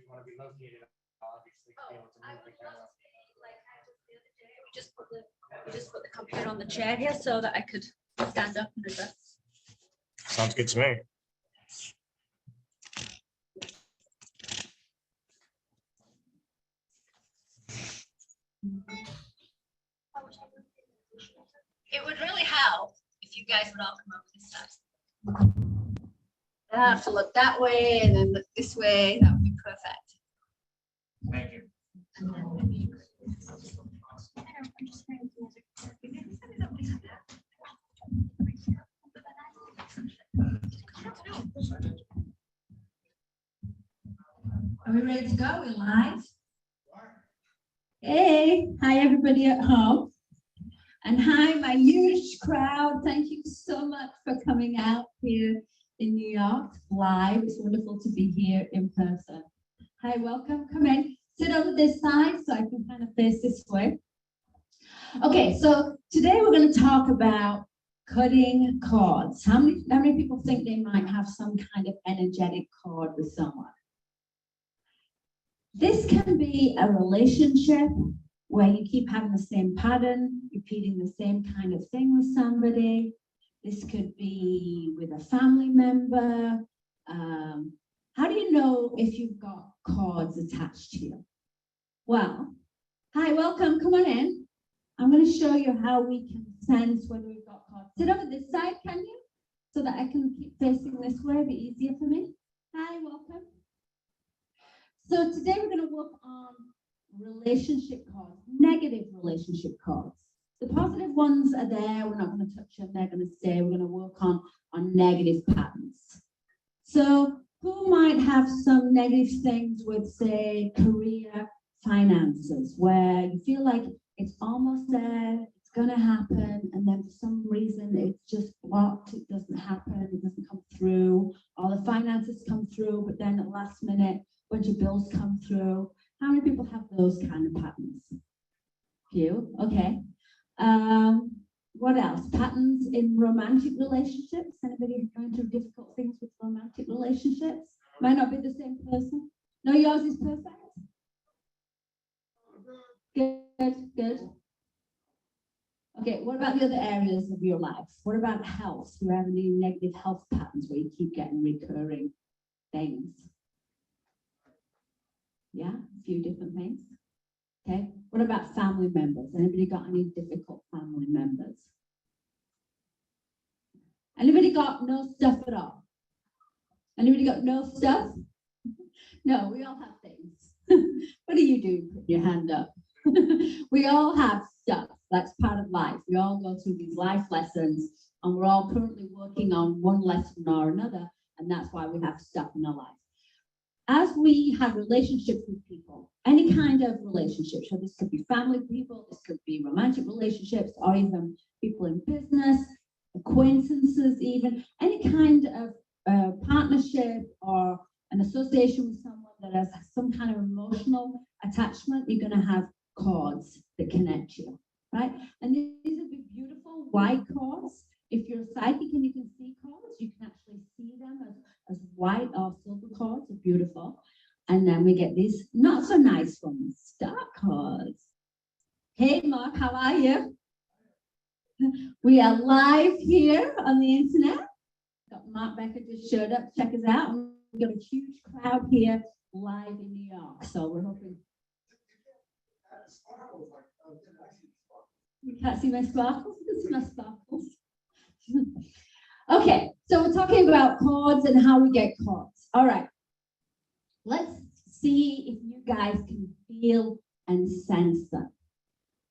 want to be located, obviously, to be able to move the camera. We just put the computer on the chair here so that I could stand up and address. Sounds good to me. It would really help if you guys would all come up this side. I have to look that way and then look this way. That would be perfect. Thank you. And then maybe. Are we ready to go? We're live. Hey, hi everybody at home. And hi, my huge crowd. Thank you so much for coming out here in New York live. It's wonderful to be here in person. Hi, welcome. Come in. Sit over this side so I can kind of face this way. Okay, so today we're going to talk about cutting cords. How many people think they might have some kind of energetic cord with someone? This can be a relationship where you keep having the same pattern, repeating the same kind of thing with somebody. This could be with a family member. How do you know if you've got cords attached to you? Well, hi, welcome, come on in. I'm going to show you how we can sense whether we've got cords. Sit over this side, can you? So that I can keep facing this way, it'll be easier for me. Hi, welcome. So today we're going to work on relationship cords, negative relationship cords. The positive ones are there, we're not going to touch them, they're going to stay. We're going to work on negative patterns. So who might have some negative things with, say, career, finances, where you feel like it's almost there, it's going to happen, and then for some reason it's just blocked, it doesn't happen, it doesn't come through, or the finances come through, but then at the last minute, a bunch of bills come through. How many people have those kind of patterns? Few, okay. What else? Patterns in romantic relationships. Anybody going through difficult things with romantic relationships? Might not be the same person. No, yours is perfect. Good. Okay, what about the other areas of your life? What about health? Do you have any negative health patterns where you keep getting recurring things? Yeah, a few different things. Okay, what about family members? Anybody got any difficult family members? Anybody got no stuff at all? Anybody got no stuff? No, we all have things. What do you do? Put your hand up. We all have stuff. That's part of life. We all go through these life lessons, and we're all currently working on one lesson or another, and that's why we have stuff in our life. As we have relationships with people, any kind of relationship, so this could be family people, this could be romantic relationships, or even people in business, acquaintances even, any kind of partnership or an association with someone that has some kind of emotional attachment, you're going to have cords that connect you, right? And these are the beautiful white cords. If you're psychic and you can see cords, you can actually see them as white or silver cords. Are beautiful. And then we get these not so nice ones, star cords. Hey, Mark, how are you? We are live here on the internet. Got Mark Becker just showed up. Check us out. We've got a huge crowd here live in New York. So we're hoping. You can't see my sparkles? You can see my sparkles. Okay, so we're talking about cords and how we get cords. All right, let's see if you guys can feel and sense them.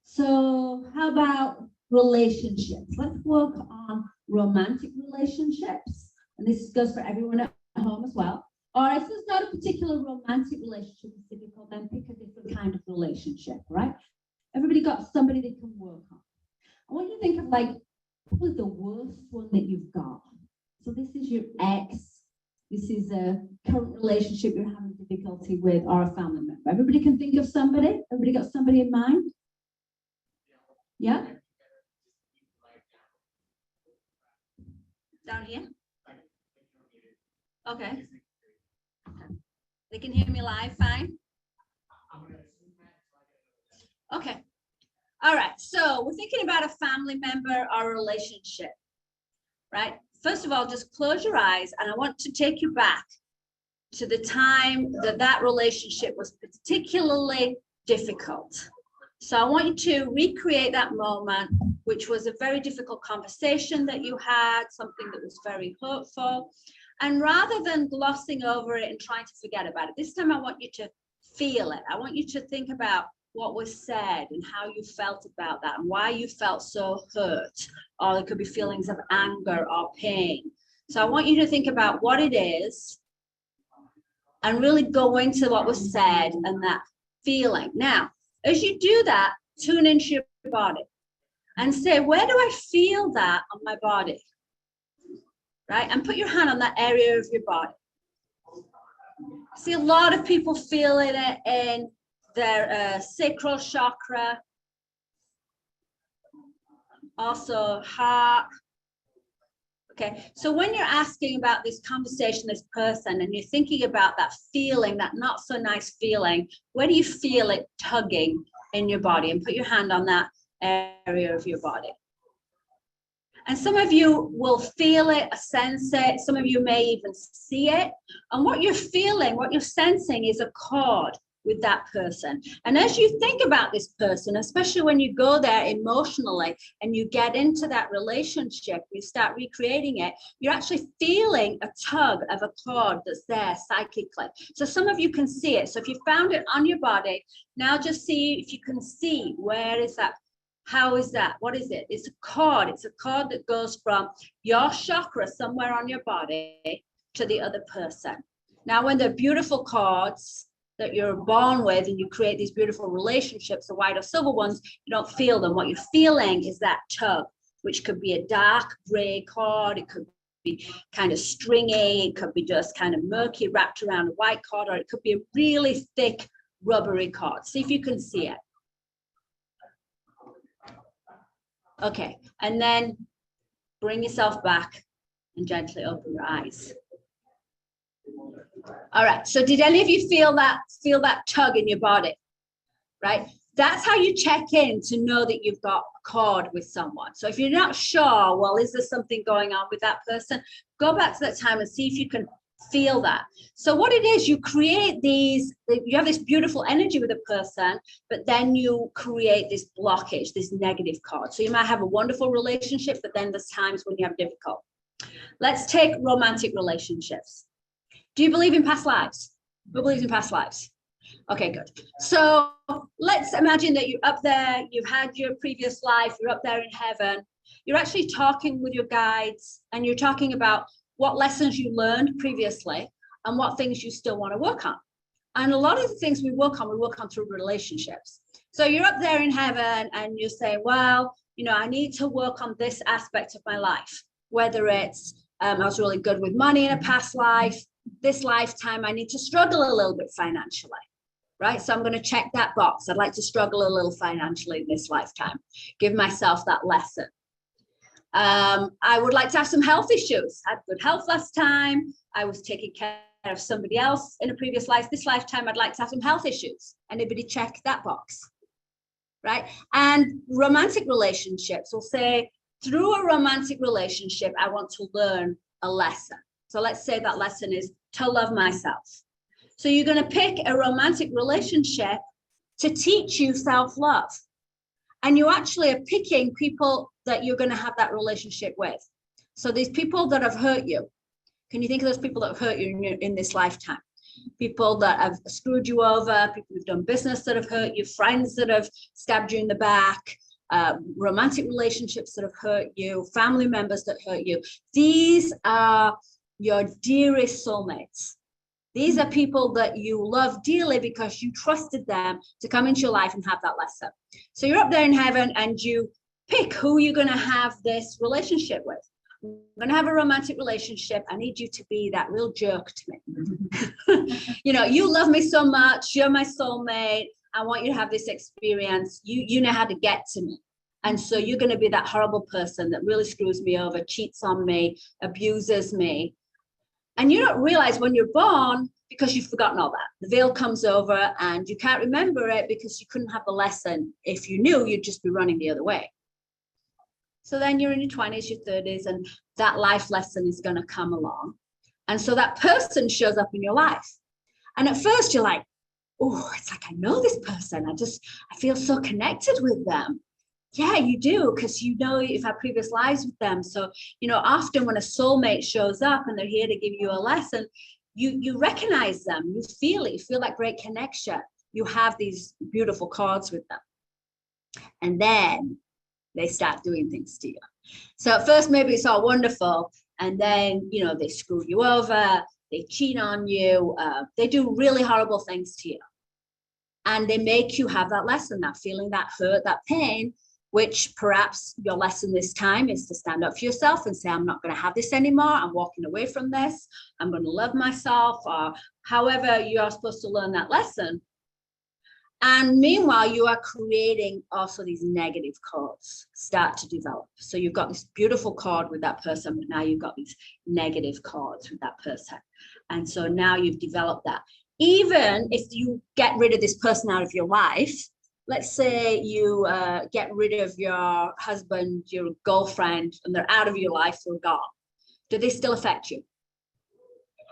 So how about relationships? Let's work on romantic relationships. And this goes for everyone at home as well. Or if there's not a particular romantic relationship that's difficult, then pick a different kind of relationship, right? Everybody got somebody they can work on. I want you to think of like, what was the worst one that you've got? So this is your ex. This is a current relationship you're having difficulty with, or a family member. Everybody can think of somebody? Everybody got somebody in mind? Yeah? Down here? Okay. They can hear me live fine? Okay. All right. So we're thinking about a family member or a relationship, right? First of all, just close your eyes and I want to take you back to the time that that relationship was particularly difficult. So I want you to recreate that moment, which was a very difficult conversation that you had, something that was very hurtful. And rather than glossing over it and trying to forget about it, this time I want you to feel it. I want you to think about what was said and how you felt about that and why you felt so hurt, or there could be feelings of anger or pain. So I want you to think about what it is and really go into what was said and that feeling. Now, as you do that, tune into your body and say, where do I feel that on my body? Right? And put your hand on that area of your body. See, a lot of people feel it in their sacral chakra, also heart. Okay, so when you're asking about this conversation, this person, and you're thinking about that feeling, that not so nice feeling, where do you feel it tugging in your body? And put your hand on that area of your body. And some of you will feel it, sense it. Some of you may even see it. And what you're feeling, what you're sensing is a chord with that person. And as you think about this person, especially when you go there emotionally and you get into that relationship, you start recreating it, you're actually feeling a tug of a cord that's there psychically. So some of you can see it. So if you found it on your body, now just see if you can see, where is that? How is that? What is it? It's a cord. It's a cord that goes from your chakra somewhere on your body to the other person. Now, when they're beautiful cords that you're born with and you create these beautiful relationships, the white or silver ones, you don't feel them. What you're feeling is that tug, which could be a dark gray cord. It could be kind of stringy. It could be just kind of murky wrapped around a white cord, or it could be a really thick rubbery cord. See if you can see it. Okay, and then bring yourself back and gently open your eyes. All right, so did any of you feel that tug in your body? Right? That's how you check in to know that you've got a cord with someone. So if you're not sure, well, is there something going on with that person? Go back to that time and see if you can feel that. So what it is, you create these, you have this beautiful energy with a person, but then you create this blockage, this negative cord. So you might have a wonderful relationship, but then there's times when you have difficult. Let's take romantic relationships. Do you believe in past lives? Who believes in past lives? Okay, good. So let's imagine that you're up there, you've had your previous life, you're up there in heaven. You're actually talking with your guides and you're talking about what lessons you learned previously and what things you still want to work on. And a lot of the things we work on through relationships. So you're up there in heaven and you say, well, you know, I need to work on this aspect of my life, whether it's I was really good with money in a past life, this lifetime, I need to struggle a little bit financially, right? So I'm going to check that box. I'd like to struggle a little financially in this lifetime, give myself that lesson. I would like to have some health issues. I had good health last time. I was taking care of somebody else in a previous life. This lifetime, I'd like to have some health issues. Anybody check that box, right? And romantic relationships will say, through a romantic relationship, I want to learn a lesson. So let's say that lesson is to love myself. So you're going to pick a romantic relationship to teach you self-love. And you actually are picking people that you're going to have that relationship with. So these people that have hurt you, can you think of those people that have hurt you in this lifetime? People that have screwed you over, people who've done business that have hurt you, friends that have stabbed you in the back, romantic relationships that have hurt you, family members that hurt you. These are your dearest soulmates. These are people that you love dearly because you trusted them to come into your life and have that lesson. So you're up there in heaven and you pick who you're going to have this relationship with. I'm going to have a romantic relationship. I need you to be that real jerk to me. You know, you love me so much. You're my soulmate. I want you to have this experience. You know how to get to me. And so you're going to be that horrible person that really screws me over, cheats on me, abuses me. And you don't realize when you're born because you've forgotten all that. The veil comes over and you can't remember it because you couldn't have the lesson. If you knew, you'd just be running the other way. So then you're in your 20s, your 30s, and that life lesson is going to come along. And so that person shows up in your life. And at first you're like, oh, it's like, I know this person. I feel so connected with them. Yeah, you do, because you know you've had previous lives with them. So, you know, often when a soulmate shows up and they're here to give you a lesson, you recognize them, you feel it, you feel that great connection. You have these beautiful chords with them. And then they start doing things to you. So at first, maybe it's all wonderful. And then, you know, they screw you over, they cheat on you, they do really horrible things to you. And they make you have that lesson, that feeling, that hurt, that pain, which perhaps your lesson this time is to stand up for yourself and say, I'm not going to have this anymore. I'm walking away from this. I'm going to love myself, or however you are supposed to learn that lesson. And meanwhile, you are creating also these negative chords start to develop. So you've got this beautiful chord with that person, but now you've got these negative chords with that person. And so now you've developed that. Even if you get rid of this person out of your life, let's say you get rid of your husband, your girlfriend, and they're out of your life, they're gone. Do they still affect you?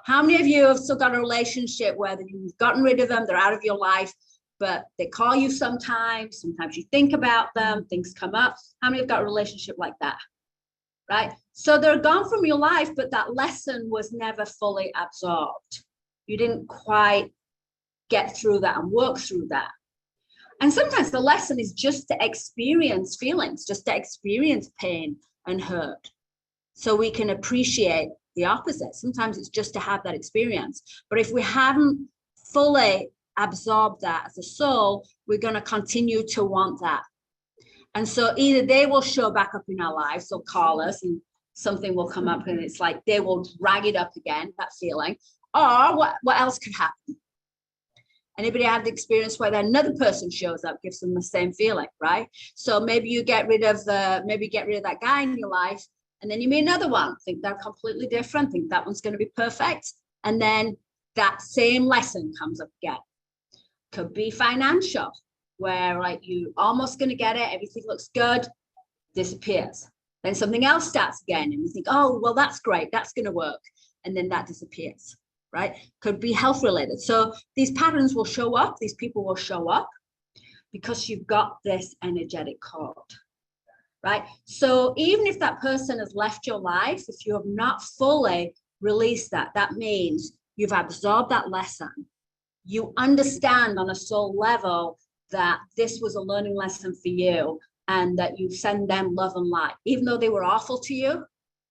How many of you have still got a relationship where you've gotten rid of them, they're out of your life, but they call you sometimes you think about them, things come up. How many have got a relationship like that? Right? So they're gone from your life, but that lesson was never fully absorbed. You didn't quite get through that and work through that. And sometimes the lesson is just to experience feelings, just to experience pain and hurt. So we can appreciate the opposite. Sometimes it's just to have that experience. But if we haven't fully absorbed that as a soul, we're going to continue to want that. And so either they will show back up in our lives, they'll call us and something will come up and it's like they will drag it up again, that feeling. Or what else could happen? Anybody had the experience where another person shows up, gives them the same feeling, right? So maybe you get rid of that guy in your life, and then you meet another one, think they're completely different, think that one's going to be perfect. And then that same lesson comes up again. Could be financial, where like you almost going to get it, everything looks good, disappears. Then something else starts again, and you think, oh, well, that's great, that's going to work. And then that disappears. Right? Could be health related. So these patterns will show up, these people will show up because you've got this energetic cord, right? So even if that person has left your life, if you have not fully released that, that means you've absorbed that lesson. You understand on a soul level that this was a learning lesson for you and that you send them love and light. Even though they were awful to you,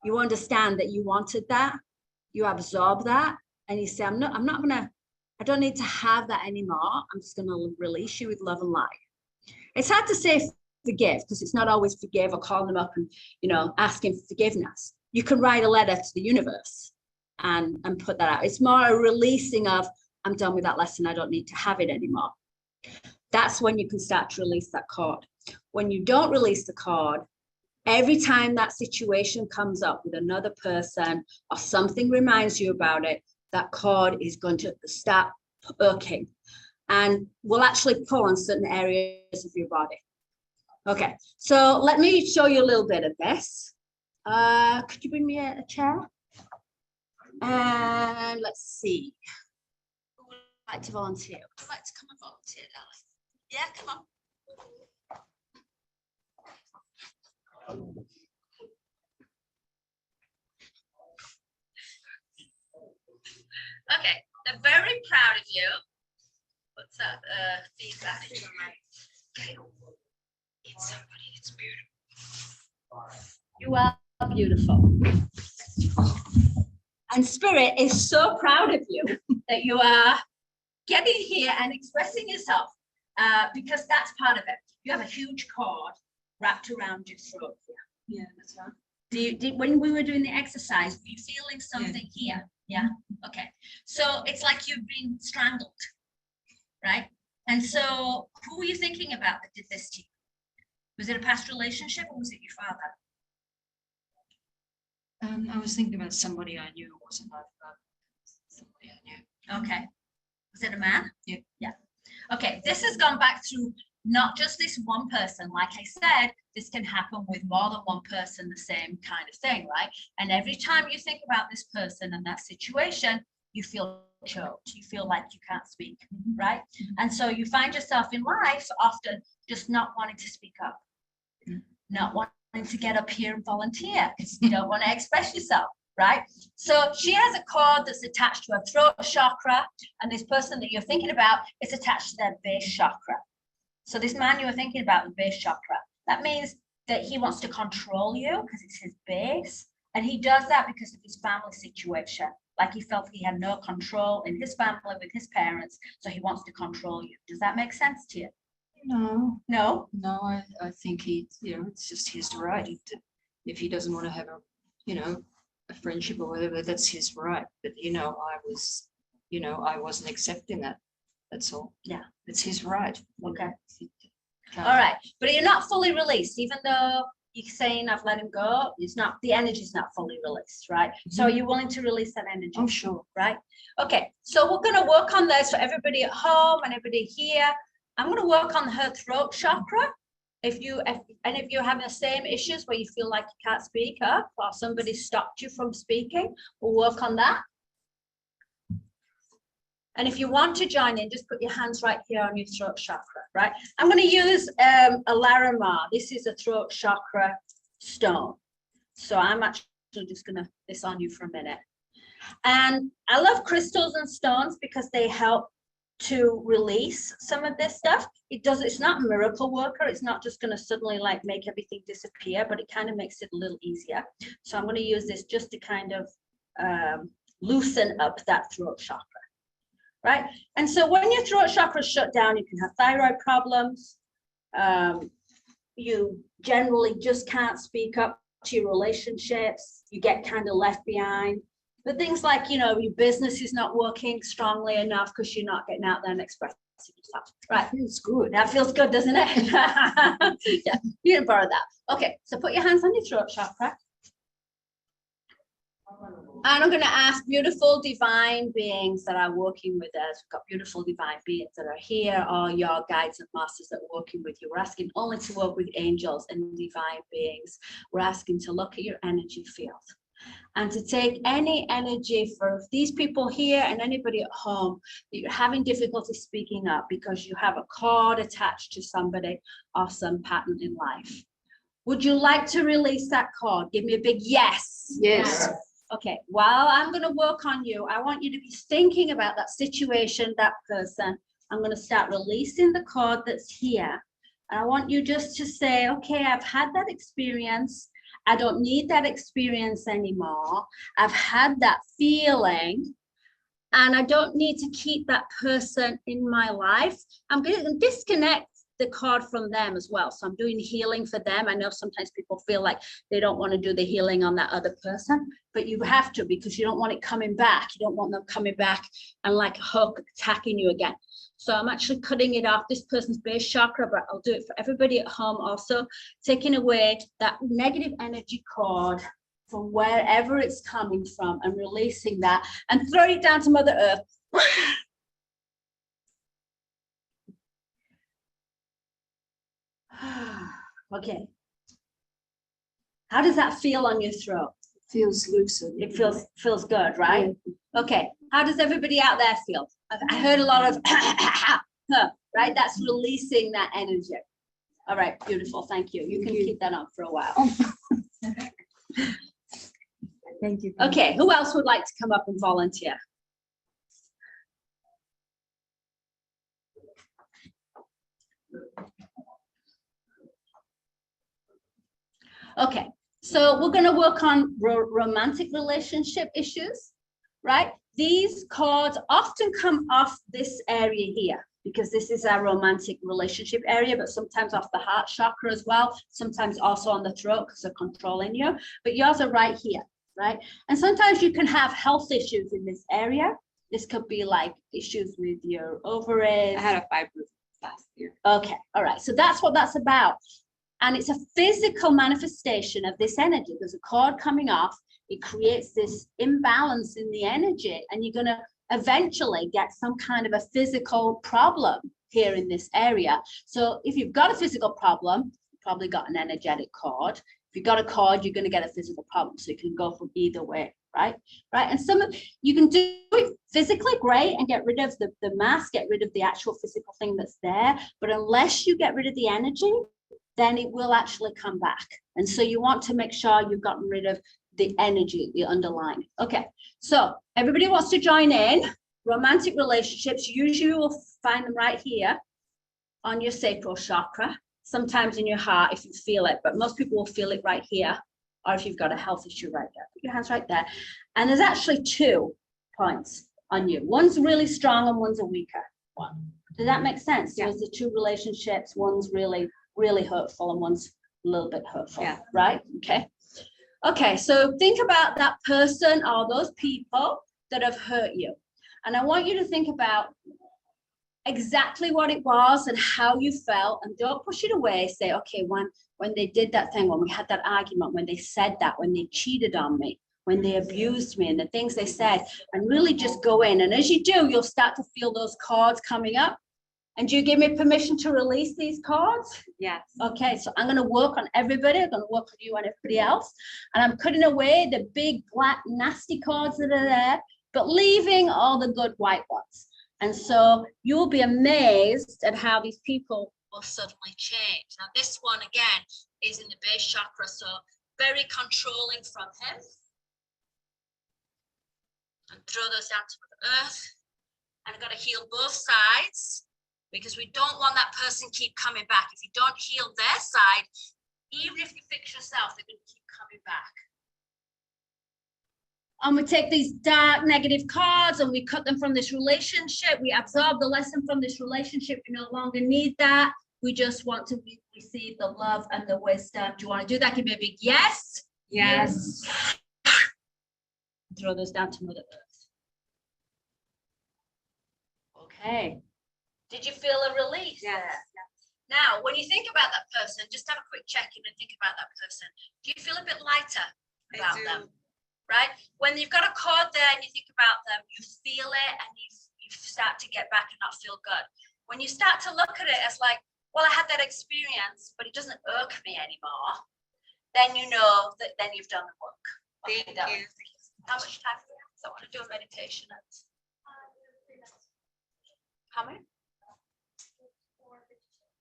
you understand that you wanted that, you absorb that. And you say, I don't need to have that anymore. I'm just going to release you with love and light. It's hard to say forgive because it's not always forgive or calling them up and, you know, asking for forgiveness. You can write a letter to the universe and put that out. It's more a releasing of, I'm done with that lesson. I don't need to have it anymore. That's when you can start to release that cord. When you don't release the cord, every time that situation comes up with another person or something reminds you about it, that cord is going to start irking and will actually pull on certain areas of your body. Okay, so let me show you a little bit of this. Could you bring me a chair? And let's see. Who would like to volunteer? Would you like to come and volunteer, darling? Yeah, come on. Okay, they're very proud of you. What's that feedback? Gail, it's somebody that's beautiful. You are beautiful. And Spirit is so proud of you that you are getting here and expressing yourself because that's part of it. You have a huge cord wrapped around your throat here. Yeah, that's right. When we were doing the exercise, were you feeling something here? Yeah. Okay. So it's like you've been strangled, right? And so who were you thinking about that did this to you? Was it a past relationship or was it your father? I was thinking about somebody I knew. It wasn't like somebody I knew. Okay. Was it a man? Yeah. Yeah. Okay, this has gone back through not just this one person. Like I said, this can happen with more than one person, the same kind of thing, right? And every time you think about this person and that situation, you feel choked. You feel like you can't speak, right? And so you find yourself in life often just not wanting to speak up, not wanting to get up here and volunteer because you don't want to express yourself. Right? So she has a cord that's attached to her throat chakra, and this person that you're thinking about is attached to their base chakra. So this man you were thinking about, the base chakra, that means that he wants to control you because it's his base. And he does that because of his family situation. Like he felt he had no control in his family with his parents, so he wants to control you. Does that make sense to you? No, No? no, I think it's just his right. If he doesn't want to have a friendship or whatever, that's his right. But I wasn't accepting that. That's all. Yeah. It's his right. Okay. Can't- All right. But you're not fully released, even though you're saying I've let him go, it's not, the energy's not fully released, right? So are you willing to release that energy? Oh, sure. Right? Okay, so we're going to work on this for everybody at home and everybody here. I'm going to work on her throat chakra. If you're having the same issues where you feel like you can't speak up or somebody stopped you from speaking, we'll work on that. And if you want to join in, just put your hands right here on your throat chakra, right? I'm going to use a Larimar. This is a throat chakra stone. So I'm actually just going to this on you for a minute. And I love crystals and stones because they help to release some of this stuff. It's not a miracle worker. It's not just going to suddenly like make everything disappear, but it kind of makes it a little easier. So I'm going to use this just to kind of loosen up that throat chakra, right? And so when your throat chakra is shut down, you can have thyroid problems. You generally just can't speak up to your relationships. You get kind of left behind. But things like, your business is not working strongly enough because you're not getting out there and expressing yourself. Right. That feels good. That feels good, doesn't it? Yeah, you can borrow that. Okay, so put your hands on your throat chakra. And I'm going to ask beautiful divine beings that are working with us. We've got beautiful divine beings that are here, or your guides and masters that are working with you. We're asking only to work with angels and divine beings. We're asking to look at your energy field and to take any energy for these people here and anybody at home that you're having difficulty speaking up because you have a cord attached to somebody or some pattern in life. Would you like to release that cord? Give me a big yes. Yes. Okay, while I'm going to work on you, I want you to be thinking about that situation, that person. I'm going to start releasing the cord that's here. And I want you just to say, okay, I've had that experience. I don't need that experience anymore. I've had that feeling and I don't need to keep that person in my life. I'm going to disconnect the cord from them as well. So I'm doing healing for them. I know sometimes people feel like they don't want to do the healing on that other person, but you have to because you don't want it coming back. You don't want them coming back and like a hook attacking you again. So I'm actually cutting it off this person's base chakra, but I'll do it for everybody at home also, taking away that negative energy cord from wherever it's coming from and releasing that and throwing it down to Mother Earth. Okay. How does that feel on your throat? Feels looser. It feels good, right? Okay. How does everybody out there feel? I heard a lot of right? That's releasing that energy. All right, beautiful. Thank you. You can keep that on for a while. Thank you. Okay, who else would like to come up and volunteer? Okay, so we're going to work on romantic relationship issues, right? These cords often come off this area here because this is our romantic relationship area, but sometimes off the heart chakra as well, sometimes also on the throat because they're controlling you, but yours are right here, right? And sometimes you can have health issues in this area. This could be like issues with your ovaries. I had a fibroid last year. Okay, all right, so that's what that's about. And it's a physical manifestation of this energy. There's a cord coming off it creates this imbalance in the energy, and you're going to eventually get some kind of a physical problem here in this area. So if you've got a physical problem, you've probably got an energetic cord. If you've got a cord, you're going to get a physical problem. So you can go from either way, right? And some of you can do it physically, great, and get rid of the mass, get rid of the actual physical thing that's there. But unless you get rid of the energy, then it will actually come back. And so you want to make sure you've gotten rid of the energy, the underlying. Okay, so everybody wants to join in. Romantic relationships, usually you will find them right here on your sacral chakra, sometimes in your heart if you feel it, but most people will feel it right here, or if you've got a health issue right there. Put your hands right there. And there's actually 2 points on you. One's really strong and one's a weaker one. Does that make sense? Yeah. There's the 2 relationships, one's really, really hurtful and one's a little bit hurtful, Yeah. right? Okay, so think about that person or those people that have hurt you. And I want you to think about exactly what it was and how you felt, and don't push it away. Say, okay, when they did that thing, when we had that argument, when they said that, when they cheated on me, when they abused me, and the things they said, and really just go in. And as you do, you'll start to feel those cords coming up. And do you give me permission to release these cords? Yes. Okay, so I'm going to work on everybody. I'm going to work on you and everybody else. And I'm cutting away the big, black, nasty cords that are there, but leaving all the good white ones. And so you'll be amazed at how these people will suddenly change. Now, this one, again, is in the base chakra, so very controlling from him. And throw those down to the earth. And I've got to heal both sides, because we don't want that person keep coming back. If you don't heal their side, even if you fix yourself, they're going to keep coming back. And we take these dark negative cards and we cut them from this relationship. We absorb the lesson from this relationship. We no longer need that. We just want to receive the love and the wisdom. Do you want to do that? Give me a big yes. Yes. Throw those down to Mother Earth. Okay. Did you feel a release? Yes. There? Now, when you think about that person, just have a quick check-in and think about that person. Do you feel a bit lighter about them? Right? When you've got a cord there and you think about them, you feel it and you start to get back and not feel good. When you start to look at it as like, well, I had that experience, but it doesn't irk me anymore, then you know that then you've done the work. Thank you. How much time do we have? So I want to do a meditation. How many?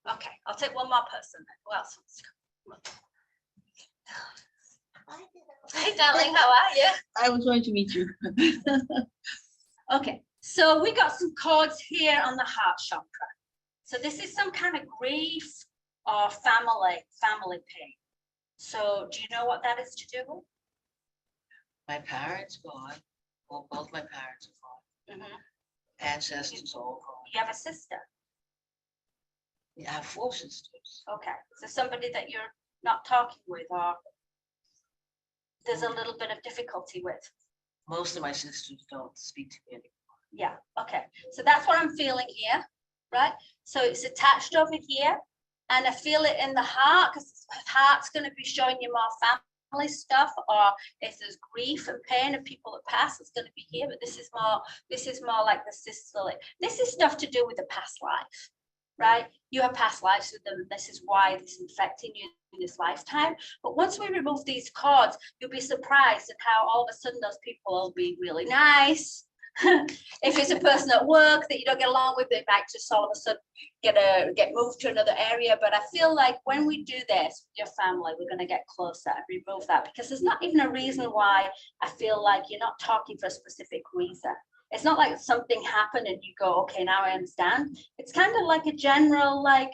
Okay, I'll take one more person then. Who else wants to come? Hey, darling, how are you? I was going to meet you. Okay, so we got some cords here on the heart chakra. So this is some kind of grief or family pain. So do you know what that is to do with? My parents gone. Well, both my parents are gone. Ancestors all gone. You have a sister. I have 4 sisters. Okay, so somebody that you're not talking with or there's a little bit of difficulty with. Most of my sisters don't speak to me anymore. Yeah, okay. So that's what I'm feeling here, right? So it's attached over here and I feel it in the heart because the heart's going to be showing you more family stuff, or if there's grief and pain of people that pass, it's going to be here, but this is more like the sisterly. This is stuff to do with the past life, right? You have past lives with them. This is why this is infecting you in this lifetime. But once we remove these cords, you'll be surprised at how all of a sudden those people will be really nice. If it's a person at work that you don't get along with, they might just all of a sudden get moved to another area. But I feel like when we do this with your family, we're going to get closer and remove that, because there's not even a reason why. I feel like you're not talking for a specific reason. It's not like something happened and you go, okay, now I understand. It's kind of like a general, like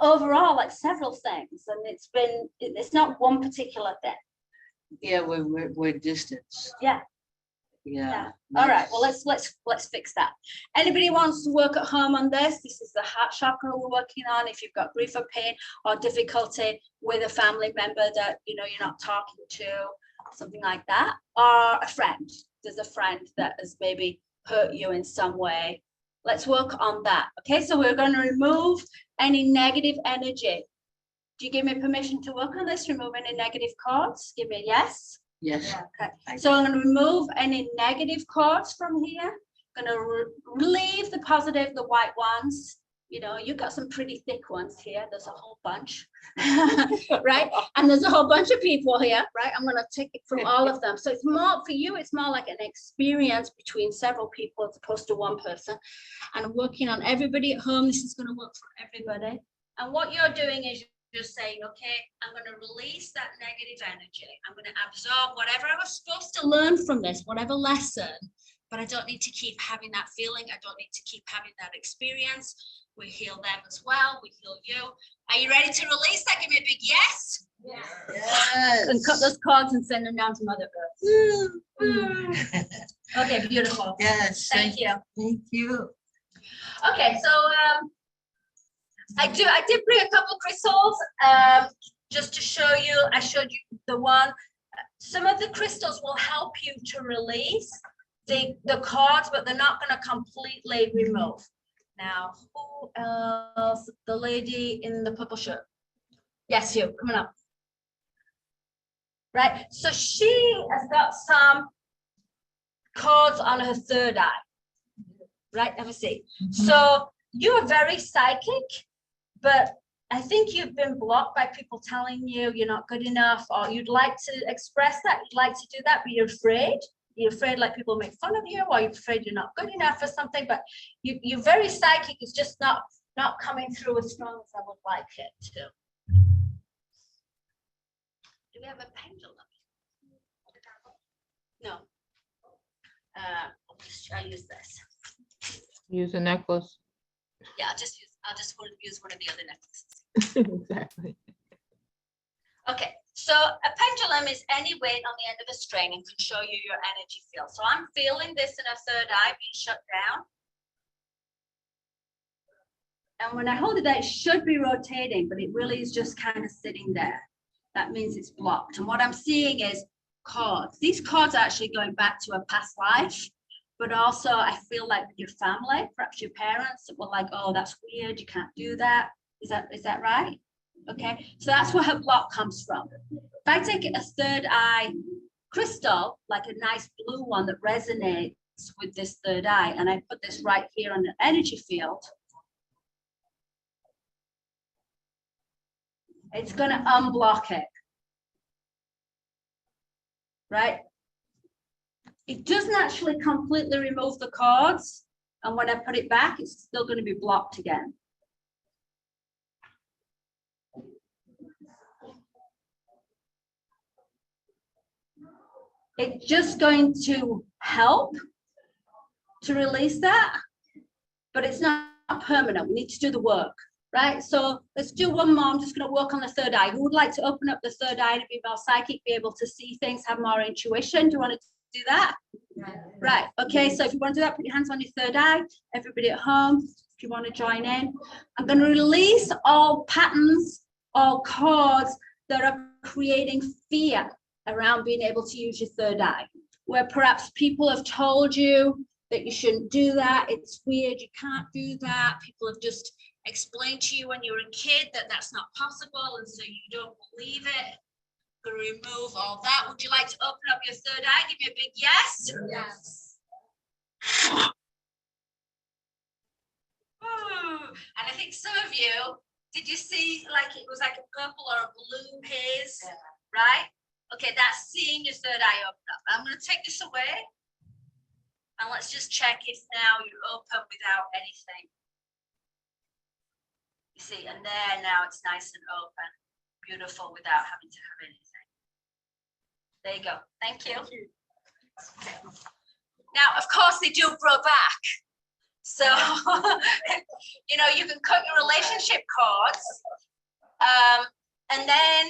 overall, like several things, and it's not one particular thing. Yeah, we're distance. Yeah. Yeah. All right, well, let's fix that. Anybody wants to work at home on this? This is the heart chakra we're working on. If you've got grief or pain or difficulty with a family member that you're not talking to, something like that, or a friend. There's a friend that has maybe hurt you in some way. Let's work on that. Okay, so we're going to remove any negative energy. Do you give me permission to work on this? Remove any negative cords? Give me a yes. Yes. Okay. So I'm going to remove any negative cards from here. Going to leave the positive, the white ones. You know, you've got some pretty thick ones here. There's a whole bunch, right? And there's a whole bunch of people here, right? I'm going to take it from all of them. So it's more for you, it's more like an experience between several people as opposed to one person. And I'm working on everybody at home. This is going to work for everybody. And what you're doing is you're saying, okay, I'm going to release that negative energy. I'm going to absorb whatever I was supposed to learn from this, whatever lesson, but I don't need to keep having that feeling. I don't need to keep having that experience. We heal them as well. We heal you. Are you ready to release that? Give me a big yes. Yes. And cut those cards and send them down to Mother Earth. Okay, beautiful. Yes. Thank you. Thank you. Okay, so I did bring a couple of crystals just to show you. I showed you the one. Some of the crystals will help you to release the cards, but they're not going to completely remove. Now, who else? The lady in the purple shirt. Yes, you, coming up. Right, so she has got some cards on her third eye. Right, have a seat. So you are very psychic, but I think you've been blocked by people telling you you're not good enough, or you'd like to express that, you'd like to do that, but you're afraid. You're afraid like people make fun of you, or you're afraid you're not good enough for something, but you're very psychic. It's just not coming through as strong as I would like it to. Do we have a pendulum? No. I'll use this. Use a necklace. Yeah, I'll just use one of the other necklaces. Exactly. Okay, so a pendulum is any weight on the end of a string and can show you your energy field. So I'm feeling this in a third eye being shut down. And when I hold it there, it should be rotating, but it really is just kind of sitting there. That means it's blocked. And what I'm seeing is cards. These cards are actually going back to a past life, but also I feel like with your family, perhaps your parents that were like, oh, that's weird, you can't do that. Is that right? Okay, so that's where her block comes from. If I take a third eye crystal, like a nice blue one that resonates with this third eye, and I put this right here on the energy field, it's going to unblock it. Right? It doesn't actually completely remove the cards, and when I put it back, it's still going to be blocked again. It's just going to help to release that, but it's not permanent. We need to do the work, right? So let's do one more. I'm just going to work on the third eye. Who would like to open up the third eye to be more psychic, be able to see things, have more intuition? Do you want to do that? Right. Okay. So if you want to do that, put your hands on your third eye. Everybody at home, if you want to join in, I'm going to release all patterns, all cords that are creating fear around being able to use your third eye, where perhaps people have told you that you shouldn't do that. It's weird. You can't do that. People have just explained to you when you were a kid that that's not possible, and so you don't believe it. Going to remove all that. Would you like to open up your third eye? Give me a big yes. Yes. Ooh. And I think some of you, did you see like it was like a purple or a blue haze, right? Okay, that's seeing your third eye open up. I'm going to take this away, and let's just check if now you're open without anything. You see, and there now it's nice and open, beautiful, without having to have anything. There you go. Thank you. Now, of course, they do grow back. So, you know, you can cut your relationship cords, and then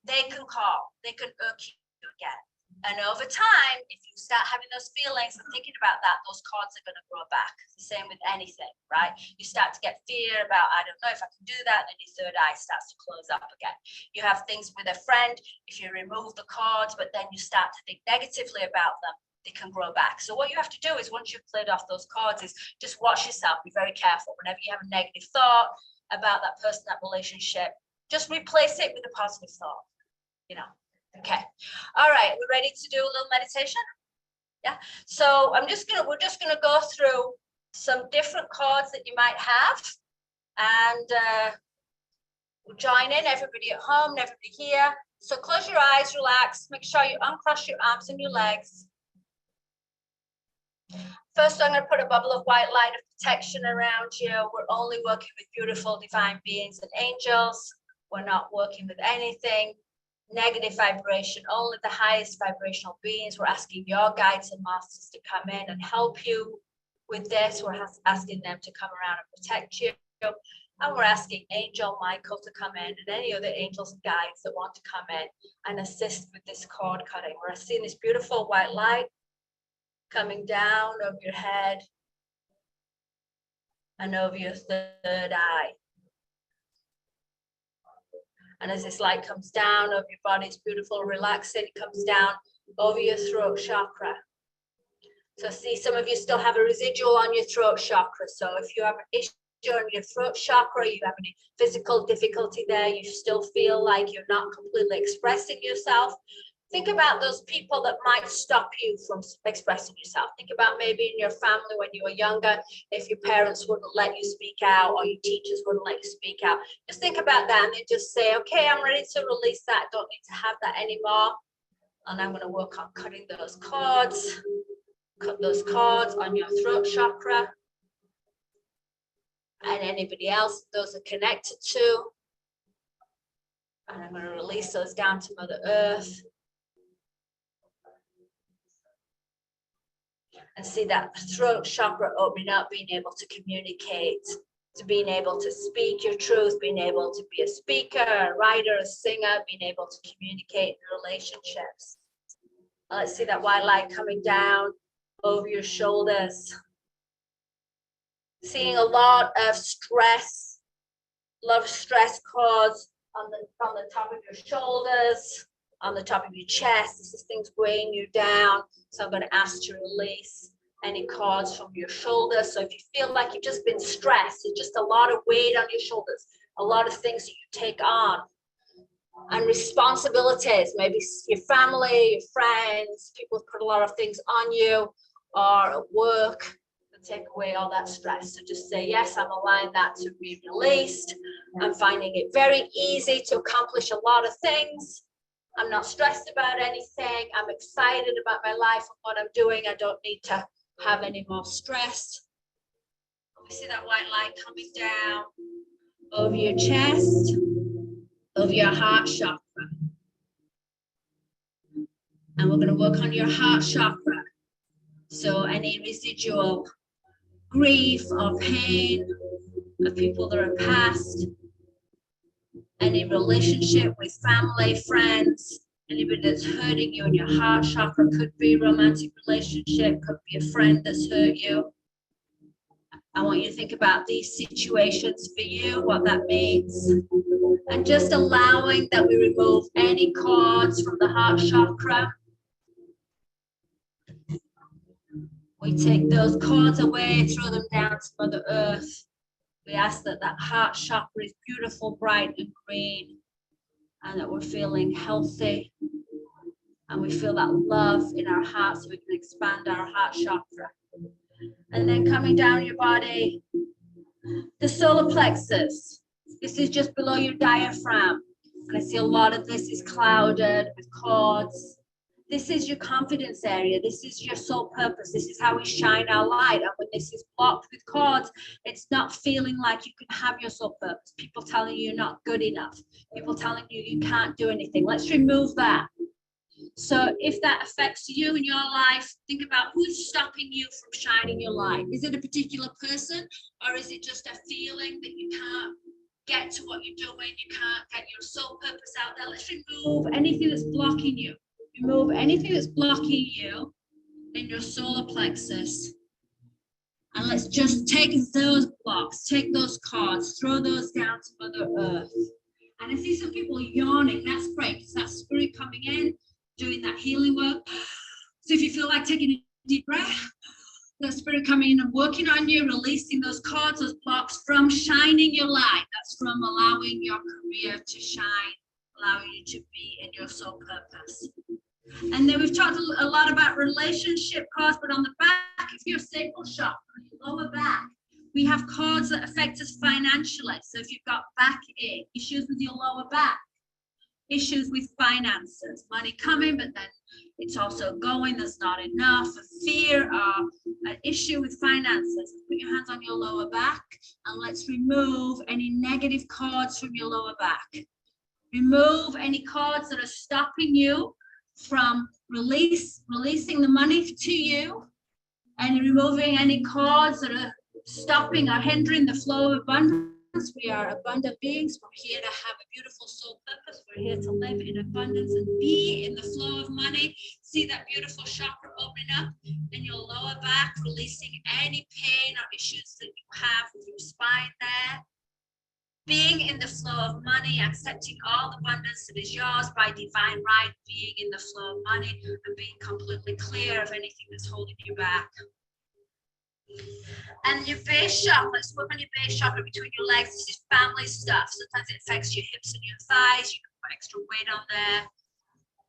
they can call, they can irk you again. And over time, if you start having those feelings and thinking about that, those cords are going to grow back. The same with anything, right? You start to get fear about, I don't know if I can do that, and your third eye starts to close up again. You have things with a friend, if you remove the cords, but then you start to think negatively about them, they can grow back. So what you have to do is, once you've cleared off those cords, is just watch yourself, be very careful. Whenever you have a negative thought about that person, that relationship, just replace it with a positive thought. You know, Okay, all right, we're ready to do a little meditation? Yeah, so we're just gonna go through some different cards that you might have, and we'll join in, everybody at home and everybody here. So close your eyes, relax, make sure you uncross your arms and your legs. First, I'm going to put a bubble of white light of protection around you. We're only working with beautiful divine beings and angels. We're not working with anything negative vibration, only the highest vibrational beings. We're asking your guides and masters to come in and help you with this. We're asking them to come around and protect you. And we're asking Angel Michael to come in and any other angels and guides that want to come in and assist with this cord cutting. We're seeing this beautiful white light coming down over your head and over your third eye. And as this light comes down over your body, it's beautiful, relaxing. It comes down over your throat chakra. So see, some of you still have a residual on your throat chakra. So if you have an issue on your throat chakra, you have any physical difficulty there, you still feel like you're not completely expressing yourself, think about those people that might stop you from expressing yourself. Think about maybe in your family when you were younger, if your parents wouldn't let you speak out or your teachers wouldn't let you speak out. Just think about that and then just say, okay, I'm ready to release that. Don't need to have that anymore. And I'm going to work on cutting those cords. Cut those cords on your throat chakra. And anybody else those are connected to. And I'm going to release those down to Mother Earth. And see that throat chakra opening up, being able to communicate, to being able to speak your truth, being able to be a speaker, a writer, a singer, being able to communicate in relationships. Let's see that white light coming down over your shoulders. Seeing a lot of stress, cords on the top of your shoulders, on the top of your chest. This is things weighing you down. So I'm going to ask you to release any cords from your shoulders. So if you feel like you've just been stressed, it's just a lot of weight on your shoulders, a lot of things that you take on, and responsibilities, maybe your family, your friends, people put a lot of things on you, or at work, to take away all that stress. So just say, yes, I'm allowing that to be released. I'm finding it very easy to accomplish a lot of things. I'm not stressed about anything. I'm excited about my life and what I'm doing. I don't need to have any more stress. We see that white light coming down over your chest, over your heart chakra. And we're going to work on your heart chakra. So any residual grief or pain of people that are past, any relationship with family, friends, anybody that's hurting you in your heart chakra, could be a romantic relationship, could be a friend that's hurt you. I want you to think about these situations for you, what that means. And just allowing that we remove any cords from the heart chakra. We take those cords away, throw them down to Mother Earth. We ask that that heart chakra is beautiful, bright and green, and that we're feeling healthy. And we feel that love in our heart so we can expand our heart chakra. And then coming down your body, the solar plexus. This is just below your diaphragm. And I see a lot of this is clouded with cords. This is your confidence area. This is your soul purpose. This is how we shine our light. And when this is blocked with cords, it's not feeling like you can have your soul purpose. People telling you you're not good enough. People telling you you can't do anything. Let's remove that. So if that affects you in your life, think about who's stopping you from shining your light. Is it a particular person, or is it just a feeling that you can't get to what you're doing? You can't get your soul purpose out there. Let's remove anything that's blocking you. Remove anything that's blocking you in your solar plexus. And let's just take those blocks, take those cords, throw those down to Mother Earth. And I see some people yawning. That's great. It's that spirit coming in, doing that healing work. So if you feel like taking a deep breath, the spirit coming in and working on you, releasing those cords, those blocks from shining your light. That's from allowing your career to shine allowing you to be in your soul purpose. And then we've talked a lot about relationship cards, but on the back of your sacral chakra, your lower back, we have cards that affect us financially. So if you've got backache, issues with your lower back, issues with finances, money coming, but then it's also going, there's not enough, a fear, an issue with finances, put your hands on your lower back and let's remove any negative cards from your lower back. Remove any cards that are stopping you from releasing the money to you, and removing any cards that are stopping or hindering the flow of abundance. We are abundant beings. We're here to have a beautiful soul purpose. We're here to live in abundance and be in the flow of money. See that beautiful chakra opening up in your lower back, releasing any pain or issues that you have with your spine there. Being in the flow of money, accepting all the abundance that is yours by divine right, being in the flow of money and being completely clear of anything that's holding you back. And your base chakra, let's work on your base chakra between your legs. This is family stuff. Sometimes it affects your hips and your thighs. You can put extra weight on there.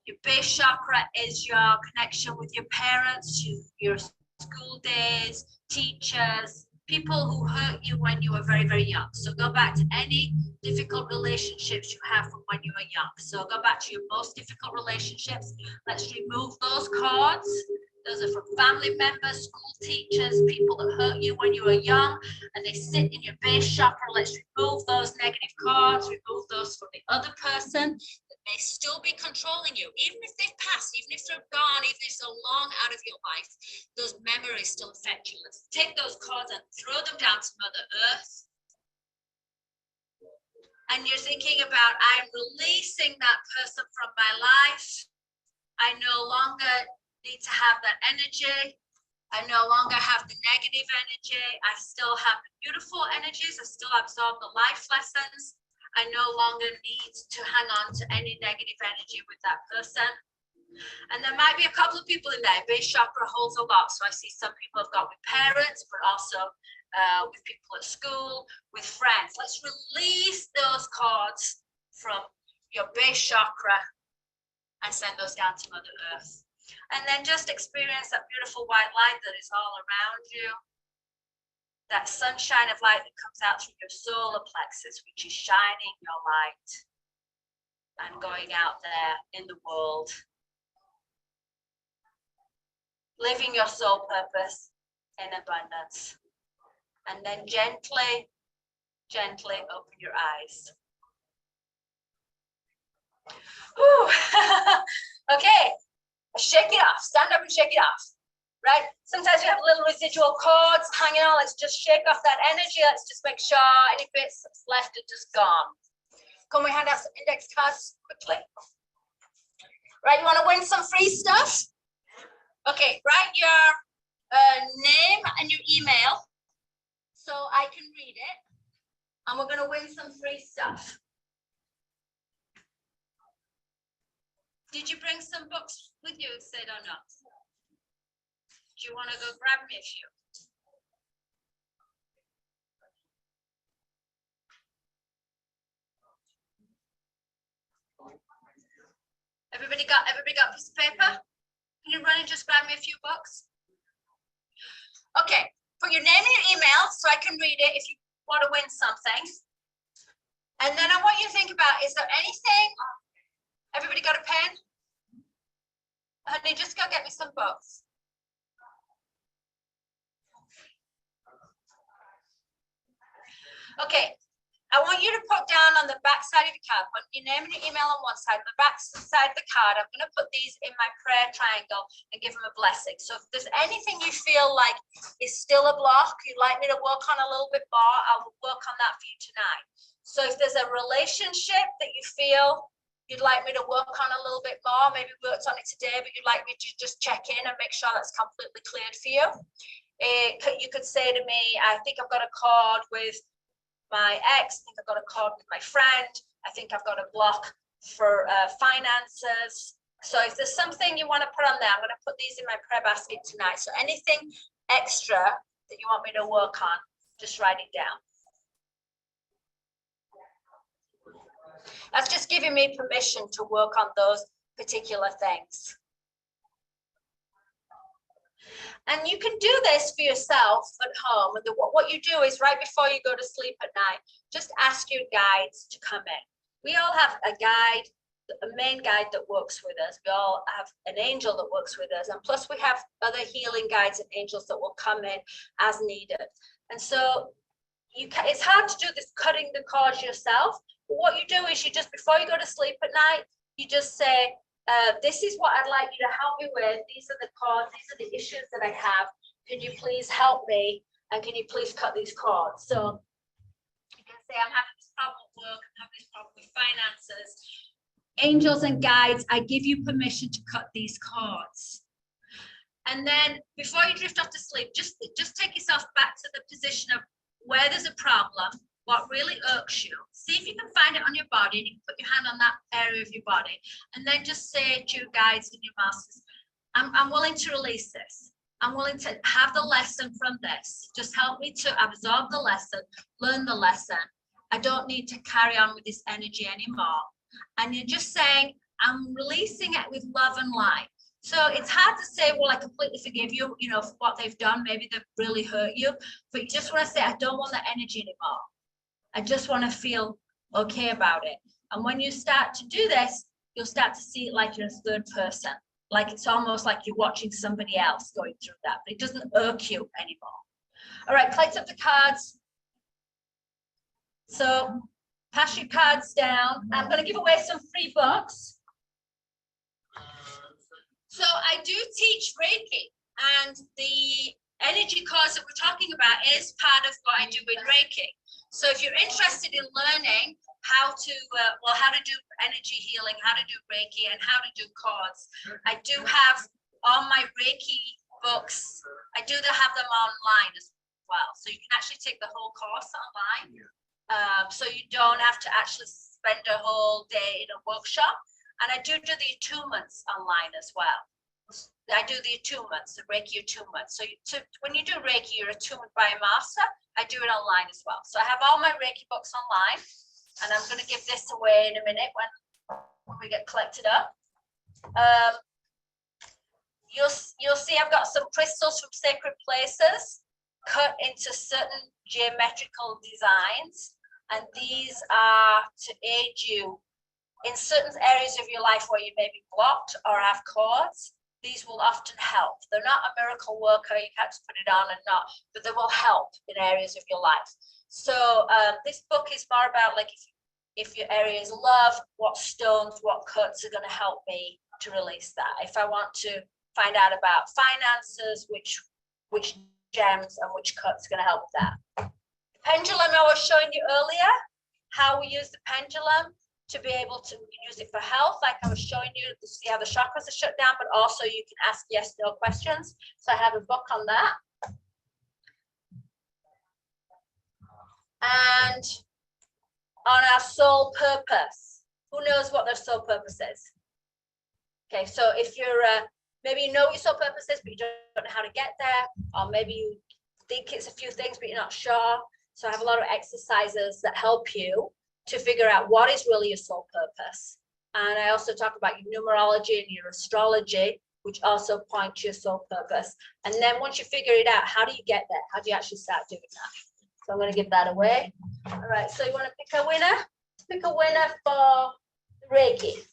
Your base chakra is your connection with your parents, your school days, teachers, people who hurt you when you were very, very young. So go back to any difficult relationships you have from when you were young. So go back to your most difficult relationships. Let's remove those cards. Those are from family members, school teachers, people that hurt you when you were young, and they sit in your base chakra. Let's remove those negative cards, remove those from the other person that may still be controlling you. Even if they've passed, even if they're gone, even if they're long out of your life, those memories still affect you. Let's take those cards and throw them down to Mother Earth. And you're thinking about, I'm releasing that person from my life. I no longer need to have that energy. I no longer have the negative energy. I still have the beautiful energies. I still absorb the life lessons. I no longer need to hang on to any negative energy with that person. And there might be a couple of people in there. Base chakra holds a lot. So I see some people have got with parents, but also with people at school, with friends. Let's release those cards from your base chakra and send those down to Mother Earth. And then just experience that beautiful white light that is all around you. That sunshine of light that comes out through your solar plexus, which is shining your light and going out there in the world. Living your soul purpose in abundance. And then gently, gently open your eyes. Whew. Okay. Shake it off. Stand up and shake it off. Right? Sometimes we have little residual cords hanging on. Let's just shake off that energy. Let's just make sure any bits that's left are just gone. Can we hand out some index cards quickly? Right, you want to win some free stuff? Okay, write your name and your email so I can read it. And we're going to win some free stuff. Did you bring some books with you, Sid, or not? Do you want to go grab me a few? Everybody got a piece of paper? Can you run and just grab me a few books? Okay, put your name and your email so I can read it if you want to win something. And then I want you to think about, is there anything? Everybody got a pen? Honey, just go get me some books. Okay, I want you to put down on the back side of the card, put your name and your email on one side, on the back side of the card, I'm going to put these in my prayer triangle and give them a blessing. So if there's anything you feel like is still a block, you'd like me to work on a little bit more, I will work on that for you tonight. So if there's a relationship that you feel you'd like me to work on a little bit more, maybe worked on it today, but you'd like me to just check in and make sure that's completely cleared for you. You could say to me, I think I've got a card with my ex, I think I've got a card with my friend, I think I've got a block for finances. So if there's something you want to put on there, I'm going to put these in my prayer basket tonight. So anything extra that you want me to work on, just write it down. That's just giving me permission to work on those particular things. And you can do this for yourself at home. And what you do is right before you go to sleep at night, just ask your guides to come in. We all have a guide, a main guide that works with us. We all have an angel that works with us. And plus we have other healing guides and angels that will come in as needed. And so it's hard to do this cutting the cords yourself. But what you do is you just, before you go to sleep at night, you just say, this is what I'd like you to help me with. These are the cords, these are the issues that I have. Can you please help me? And can you please cut these cords? So you can say, I'm having this problem with work, I'm having this problem with finances. Angels and guides, I give you permission to cut these cords. And then before you drift off to sleep, just take yourself back to the position of where there's a problem, what really irks you. See if you can find it on your body, and you can put your hand on that area of your body, and then just say to your guides and your masters, I'm willing to release this. I'm willing to have the lesson from this. Just help me to absorb the lesson, learn the lesson. I don't need to carry on with this energy anymore. And you're just saying, I'm releasing it with love and light. So it's hard to say, well, I completely forgive you, you know, for what they've done. Maybe they've really hurt you, but you just want to say, I don't want that energy anymore. I just want to feel okay about it. And when you start to do this, you'll start to see it like you're a third person. Like it's almost like you're watching somebody else going through that, but it doesn't irk you anymore. All right, collect up the cards. So pass your cards down. I'm going to give away some free books. So I do teach Reiki, and the energy cards that we're talking about is part of what I do with Reiki. So if you're interested in learning how to, how to do energy healing, how to do Reiki, and how to do cards, I do have all my Reiki books. I do have them online as well. So you can actually take the whole course online. So you don't have to actually spend a whole day in a workshop. And I do the attunements online as well. I do the attunements, the Reiki attunements. So when you do Reiki, you're attuned by a master. I do it online as well. So I have all my Reiki books online, and I'm going to give this away in a minute when we get collected up. You'll see I've got some crystals from sacred places cut into certain geometrical designs, and these are to aid you in certain areas of your life where you may be blocked or have cords. These will often help. They're not a miracle worker. You can't just put it on and not, but they will help in areas of your life. So this book is more about like if your area is love, what stones, what cuts are going to help me to release that. If I want to find out about finances, which gems and which cuts are going to help with that. Pendulum, I was showing you earlier how we use the pendulum to be able to use it for health, like I was showing you to see how the chakras are shut down, but also you can ask yes, no questions. So I have a book on that. And on our soul purpose, who knows what their soul purpose is? Okay, so if you're, maybe you know what your soul purpose is, but you don't know how to get there, or maybe you think it's a few things, but you're not sure. So I have a lot of exercises that help you to figure out what is really your soul purpose. And I also talk about your numerology and your astrology, which also point to your soul purpose. And then once you figure it out, how do you get there? How do you actually start doing that? So I'm going to give that away. All right, so you want to pick a winner? Pick a winner for Reiki.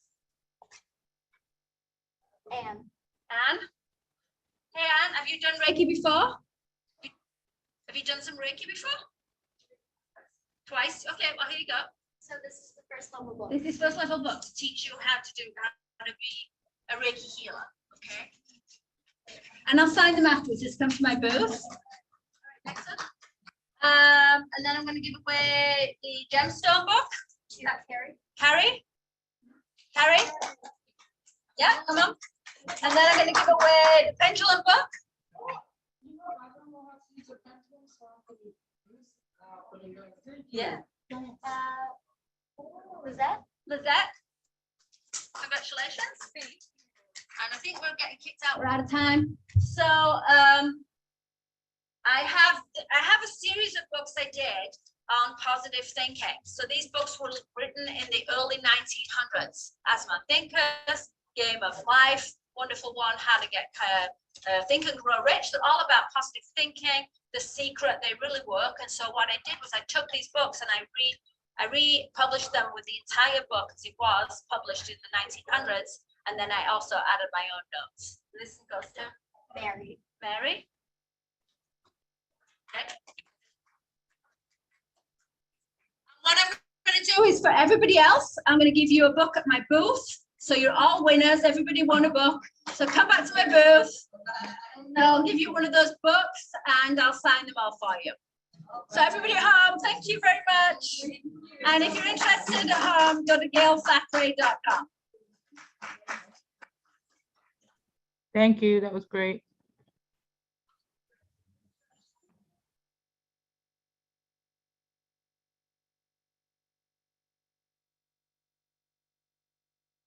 Anne. Anne? Hey, Anne, have you done Reiki before? Have you done some Reiki before? Twice? Okay, well, here you go. So this is the first level book. This is first level book to teach you how to be a Reiki healer, okay? And I'll sign them afterwards. Just come to my booth. All right, next one. And then I'm going to give away the gemstone book. Is that Carrie? Carrie? Carrie? Yeah, come on. And then I'm going to give away the pendulum book. Yeah. Lizette, congratulations. And I think we're getting kicked out. We're out of time. So I have a series of books I did on positive thinking. So these books were written in the early 1900s. Asthma Thinkers, Game of Life, wonderful one, How to Get Think and Grow Rich. They're all about positive thinking, The Secret. They really work. And so what I did was I took these books and I republished them with the entire book as it was published in the 1900s. And then I also added my own notes. This goes to Mary. Mary. Okay. What I'm going to do is for everybody else, I'm going to give you a book at my booth. So you're all winners. Everybody won a book. So come back to my booth. I'll give you one of those books and I'll sign them all for you. So everybody at home, thank you very much. And if you're interested at home, go to gailthackray.com. Thank you. That was great.